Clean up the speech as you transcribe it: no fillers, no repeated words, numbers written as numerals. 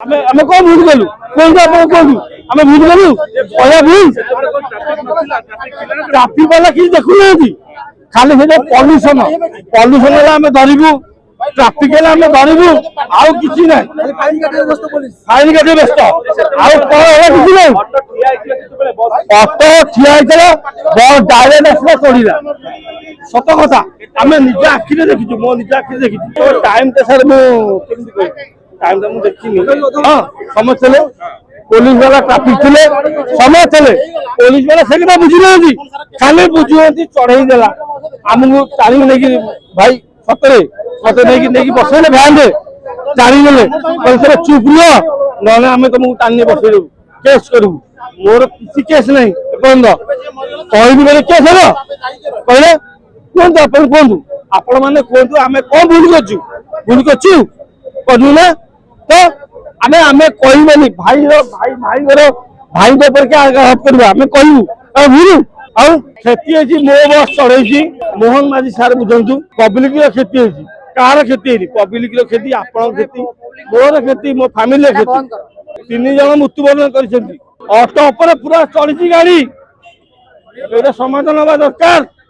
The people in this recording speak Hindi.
ଆମେ କଣ ଭୁଲ କଲୁ କୁହନ୍ତୁ ଆପଣ କୁହନ୍ତୁ ଆମେ ଭୁଲ କଲୁ କହିବା ଭୁଲ ଟ୍ରାଫିକ ବାଲା କିଛି ଦେଖୁନାହାନ୍ତି ଖାଲି ସେ ପଲ୍ୟୁସନ ହେଲେ ଆମେ ଧରିବୁ ଟ୍ରାଫିକ ହେଲେ ଆମେ ଧରିବୁ ଆଉ କିଛି ନାହିଁ ଫାଇନ କାଟିବେ ବ୍ୟସ୍ତ ଆଉ କଣ ହେଲା କିଛି ନାହିଁ ଅଟୋ ଠିଆ ହେଇଥିଲା ବସ୍ ଡାଇରେକ୍ଟ ଆସିଲା ଚଢିଲା ସତ କଥା ଆମେ ନିଜ ଆଖିରେ ଦେଖିଛୁ ମୋ ନିଜ ଆଖିରେ ଦେଖିଛୁ ଟାଇମ ତ ସାର୍ ମୁଁ କେମିତି କହିବି टाइम तो मुझे देखी हाँ समझ पुलिस वाला ट्राफिक थे समझ पुलिस वाला से बुझी ना खाली बुझुंट चढ़ई देला आमको टाणी नहीं भाई सतरे मत नहीं बसले भैन टाणी देले चुप रुह ना आम तुमको टाणी बसईदेव केस करू मोर किसी केस नहीं कहबी बोले केस हम कहले कहतु आप कहतु आपण मैंने कहतु आम कौन भूल करू ना तो आमे आमे कहबानी भाई भाई क्या हक करवा आमे कहू भूलू आउ क्षति मो बस चढ़ई मोहन माझी सार बुझंतु पब्लिक क्षति कार क्षति पब्लिक क्षति आपण क्षति मोर क्षति मो फैमिली क्षति 3 जन मृत्युवरण कर ऑटो पूरा चढ़ी गाड़ी समाधान हवा दरकार।